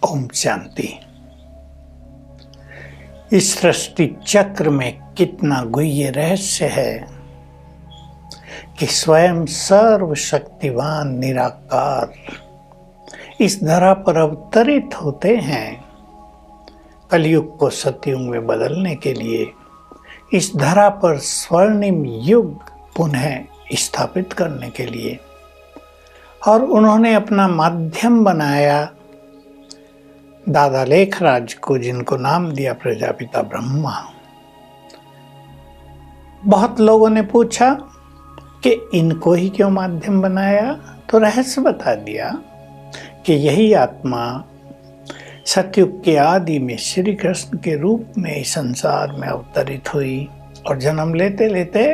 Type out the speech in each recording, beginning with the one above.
ओम शांति। इस सृष्टि चक्र में कितना गुह्य रहस्य है कि स्वयं सर्वशक्तिवान निराकार इस धरा पर अवतरित होते हैं कलयुग को सतयुग में बदलने के लिए, इस धरा पर स्वर्णिम युग पुनः स्थापित करने के लिए। और उन्होंने अपना माध्यम बनाया दादा लेखराज को, जिनको नाम दिया प्रजापिता ब्रह्मा। बहुत लोगों ने पूछा कि इनको ही क्यों माध्यम बनाया, तो रहस्य बता दिया कि यही आत्मा सतयुग के आदि में श्री कृष्ण के रूप में इस संसार में अवतरित हुई और जन्म लेते लेते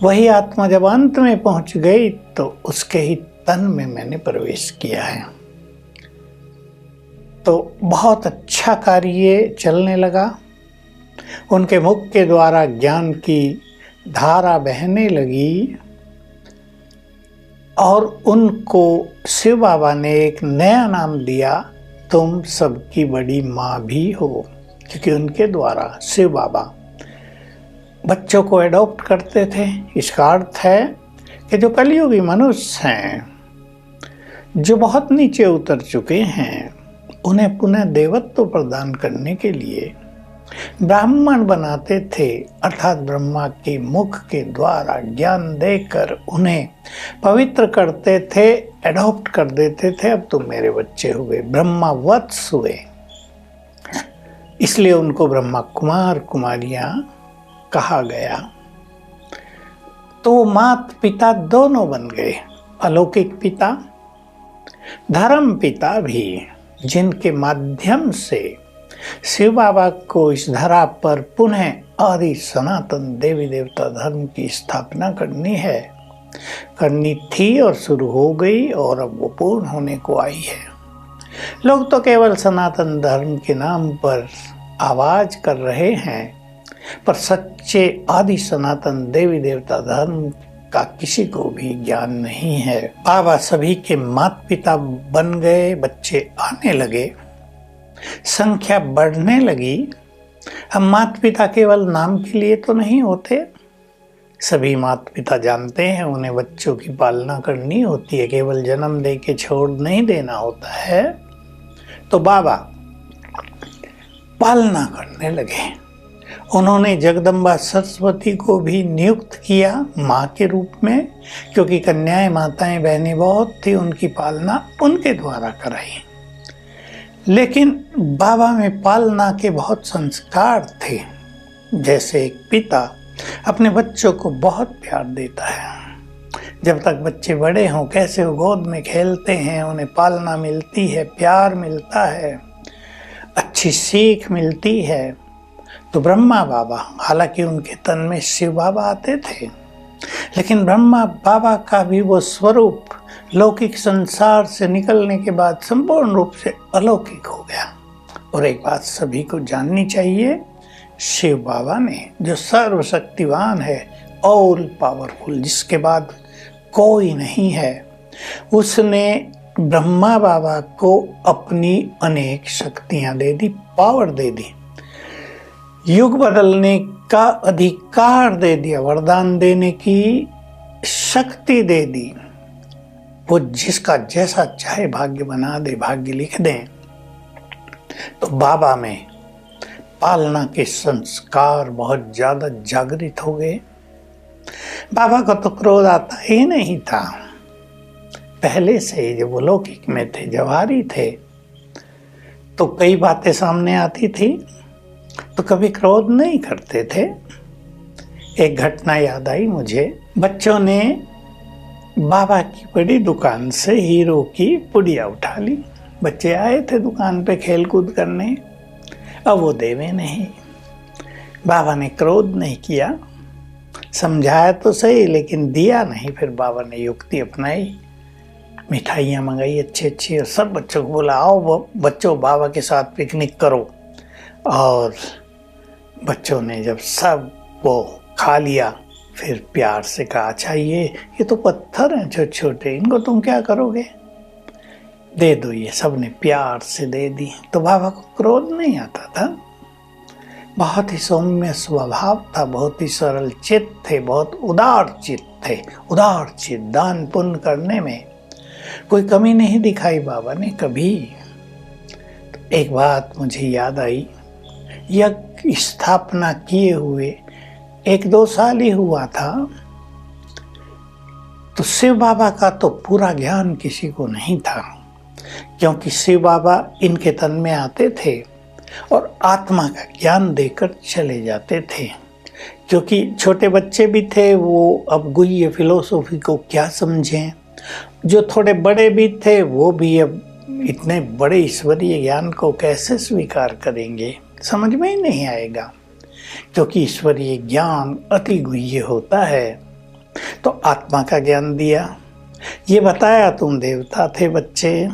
वही आत्मा जब अंत में पहुंच गई तो उसके ही तन में मैंने प्रवेश किया है। तो बहुत अच्छा कार्य चलने लगा। उनके मुख के द्वारा ज्ञान की धारा बहने लगी और उनको शिव बाबा ने एक नया नाम दिया, तुम सबकी बड़ी माँ भी हो। क्योंकि उनके द्वारा शिव बाबा बच्चों को एडॉप्ट करते थे। इसका अर्थ है कि जो कलयुगी मनुष्य हैं, जो बहुत नीचे उतर चुके हैं, उन्हें पुनः देवत्व प्रदान करने के लिए ब्राह्मण बनाते थे, अर्थात ब्रह्मा के मुख के द्वारा ज्ञान देकर उन्हें पवित्र करते थे, एडॉप्ट कर देते थे। अब तुम मेरे बच्चे हुए, ब्रह्मा वत्स हुए। इसलिए उनको ब्रह्मा कुमार कुमारियां कहा गया। तो माता पिता दोनों बन गए, अलौकिक पिता, धर्म पिता भी, जिनके माध्यम से शिव बाबा को इस धरा पर पुनः आदि सनातन देवी देवता धर्म की स्थापना करनी थी और शुरू हो गई और अब वो पूर्ण होने को आई है। लोग तो केवल सनातन धर्म के नाम पर आवाज कर रहे हैं, पर सच्चे आदि सनातन देवी देवता धर्म का किसी को भी ज्ञान नहीं है। बाबा सभी के माता पिता बन गए, बच्चे आने लगे, संख्या बढ़ने लगी। अब माता पिता केवल नाम के लिए तो नहीं होते। सभी माता पिता जानते हैं उन्हें बच्चों की पालना करनी होती है, केवल जन्म दे के छोड़ नहीं देना होता है। तो बाबा पालना करने लगे। उन्होंने जगदम्बा सरस्वती को भी नियुक्त किया माँ के रूप में, क्योंकि कन्याएं माताएं बहनें बहुत थी, उनकी पालना उनके द्वारा कराई। लेकिन बाबा में पालना के बहुत संस्कार थे। जैसे एक पिता अपने बच्चों को बहुत प्यार देता है, जब तक बच्चे बड़े हों कैसे वो गोद में खेलते हैं, उन्हें पालना मिलती है, प्यार मिलता है, अच्छी सीख मिलती है। तो ब्रह्मा बाबा, हालांकि उनके तन में शिव बाबा आते थे, लेकिन ब्रह्मा बाबा का भी वो स्वरूप लौकिक संसार से निकलने के बाद संपूर्ण रूप से अलौकिक हो गया। और एक बात सभी को जाननी चाहिए, शिव बाबा ने, जो सर्वशक्तिवान है, ऑल पावरफुल, जिसके बाद कोई नहीं है, उसने ब्रह्मा बाबा को अपनी अनेक शक्तियां दे दी, पावर दे दी, युग बदलने का अधिकार दे दिया, वरदान देने की शक्ति दे दी। वो जिसका जैसा चाहे भाग्य बना दे, भाग्य लिख दें। तो बाबा में पालना के संस्कार बहुत ज्यादा जागृत हो गए। बाबा को तो क्रोध आता ही नहीं था, पहले से जब वो लौकिक में थे, जवाहरी थे, तो कई बातें सामने आती थी तो कभी क्रोध नहीं करते थे। एक घटना याद आई मुझे, बच्चों ने बाबा की बड़ी दुकान से हीरो की पुड़िया उठा ली। बच्चे आए थे दुकान पे खेल कूद करने, अब वो देवे नहीं। बाबा ने क्रोध नहीं किया, समझाया तो सही लेकिन दिया नहीं। फिर बाबा ने युक्ति अपनाई, मिठाइयाँ मंगाई अच्छी अच्छी और सब बच्चों को बोला आओ बच्चों बाबा के साथ पिकनिक करो। और बच्चों ने जब सब वो खा लिया फिर प्यार से कहा अच्छा ये तो पत्थर हैं छोटे छोटे, इनको तुम क्या करोगे, दे दो। ये सब ने प्यार से दे दी। तो बाबा को क्रोध नहीं आता था, बहुत ही सौम्य स्वभाव था, बहुत ही सरल चित्त थे, बहुत उदार चित्त थे। उदार चित्त, दान पुण्य करने में कोई कमी नहीं दिखाई बाबा ने कभी। तो एक बात मुझे याद आई, यज्ञ स्थापना किए हुए 1-2 साल ही हुआ था, तो शिव बाबा का तो पूरा ज्ञान किसी को नहीं था, क्योंकि शिव बाबा इनके तन में आते थे और आत्मा का ज्ञान देकर चले जाते थे। क्योंकि छोटे बच्चे भी थे, वो अब गुह्य फिलोसॉफी को क्या समझें। जो थोड़े बड़े भी थे वो भी अब इतने बड़े ईश्वरीय ज्ञान को कैसे स्वीकार करेंगे, समझ में ही नहीं आएगा, क्योंकि ईश्वरीय ज्ञान अति गुह्य होता है। तो आत्मा का ज्ञान दिया, ये बताया तुम देवता थे बच्चे,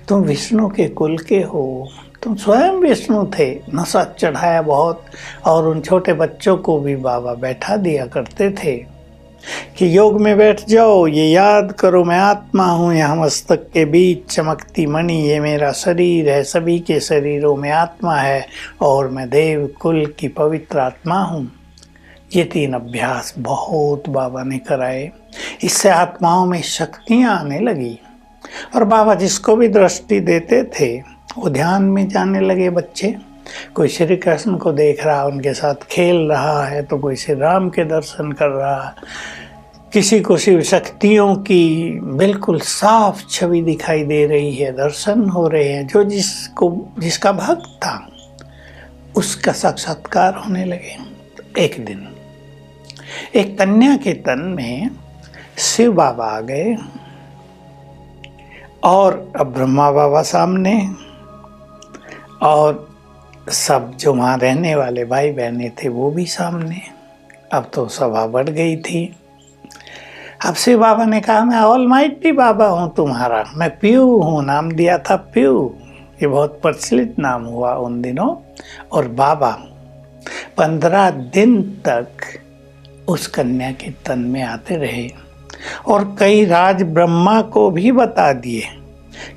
तुम विष्णु के कुल के हो, तुम स्वयं विष्णु थे। नशा चढ़ाया बहुत, और उन छोटे बच्चों को भी बाबा बैठा दिया करते थे कि योग में बैठ जाओ, ये याद करो मैं आत्मा हूँ, यहाँ मस्तक के बीच चमकती मणि, ये मेरा शरीर है, सभी के शरीरों में आत्मा है और मैं देव कुल की पवित्र आत्मा हूँ। ये 3 अभ्यास बहुत बाबा ने कराए, इससे आत्माओं में शक्तियाँ आने लगी। और बाबा जिसको भी दृष्टि देते थे वो ध्यान में जाने लगे बच्चे। कोई श्री कृष्ण को देख रहा, उनके साथ खेल रहा है, तो कोई श्री राम के दर्शन कर रहा, किसी को शिव शक्तियों की बिल्कुल साफ छवि दिखाई दे रही है, दर्शन हो रहे हैं। जो जिसका भक्त था उसका साक्षात्कार होने लगे। एक दिन एक कन्या के तन में शिव बाबा आ गए और अब ब्रह्मा बाबा सामने, और सब जो वहाँ रहने वाले भाई बहनें थे वो भी सामने। अब तो सभा बढ़ गई थी। अब शिव बाबा ने कहा मैं ऑलमाइटी बाबा हूँ तुम्हारा, मैं पीयू हूँ, नाम दिया था पीयू। ये बहुत प्रचलित नाम हुआ उन दिनों। और बाबा 15 दिन तक उस कन्या के तन में आते रहे और कई राज ब्रह्मा को भी बता दिए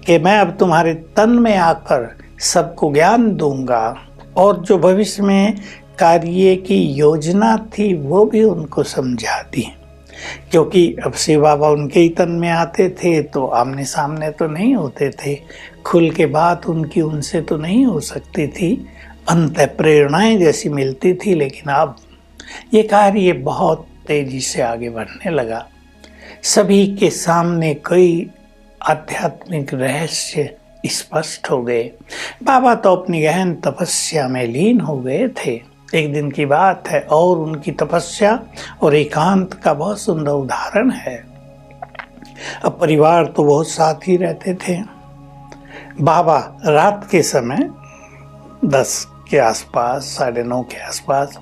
कि मैं अब तुम्हारे तन में आकर सबको ज्ञान दूंगा, और जो भविष्य में कार्य की योजना थी वो भी उनको समझा दी। क्योंकि अब शिव बाबा उनके ही तन में आते थे तो आमने सामने तो नहीं होते थे, खुल के बात उनकी उनसे तो नहीं हो सकती थी, अंत प्रेरणाएं जैसी मिलती थी। लेकिन अब ये कार्य बहुत तेजी से आगे बढ़ने लगा। सभी के सामने कई आध्यात्मिक रहस्य स्पष्ट हो गए। बाबा तो अपनी गहन तपस्या में लीन हो गए थे। एक दिन की बात है और उनकी तपस्या और एकांत का बहुत सुंदर उदाहरण है। अब परिवार तो बहुत साथ ही रहते थे। बाबा रात के समय 10 के आसपास, 9:30 के आसपास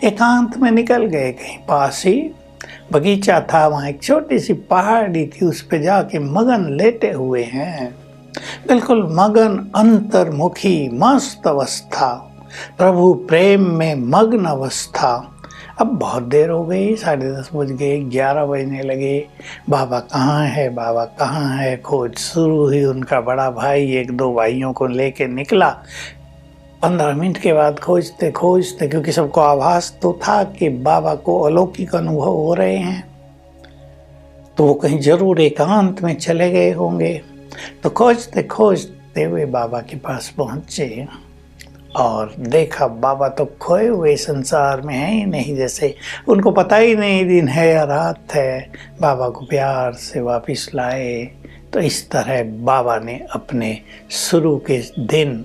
एकांत में निकल गए। कहीं पास ही बगीचा था, वहाँ एक छोटी सी पहाड़ी थी, उस पे जाके मगन लेटे हुए हैं, बिल्कुल मगन, अंतर्मुखी, मस्त अवस्था, प्रभु प्रेम में मग्न अवस्था। अब बहुत देर हो गई, 10:30 बज गए, 11 बजने लगे। बाबा कहाँ है, बाबा कहाँ है, खोज शुरू हुई। उनका बड़ा भाई 1-2 भाइयों को लेके निकला। 15 मिनट के बाद खोजते खोजते, क्योंकि सबको आभास तो था कि बाबा को अलौकिक अनुभव हो रहे हैं, तो वो कहीं जरूर एकांत में चले गए होंगे। तो खोजते खोजते हुए बाबा के पास पहुंचे और देखा बाबा तो खोए हुए संसार में है ही नहीं, जैसे उनको पता ही नहीं दिन है या रात है। बाबा को प्यार से वापस लाए। तो इस तरह बाबा ने अपने शुरू के दिन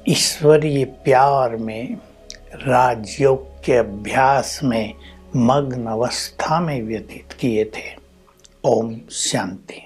ईश्वरीय प्यार में, राजयोग के अभ्यास में मग्न अवस्था में व्यतीत किए थे। ओम शांति।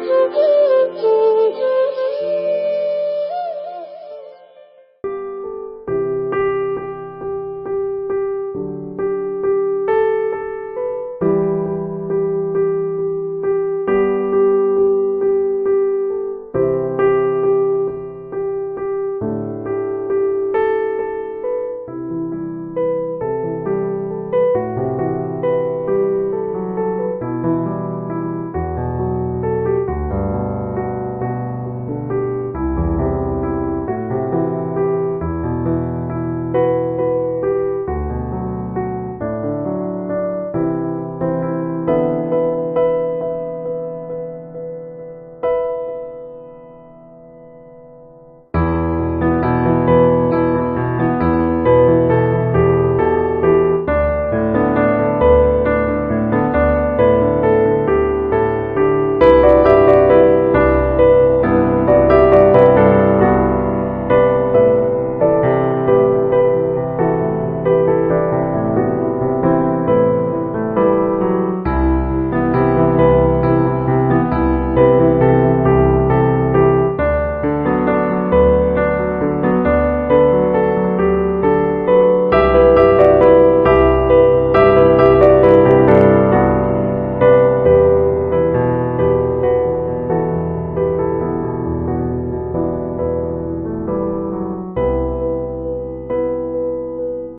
जिंदगी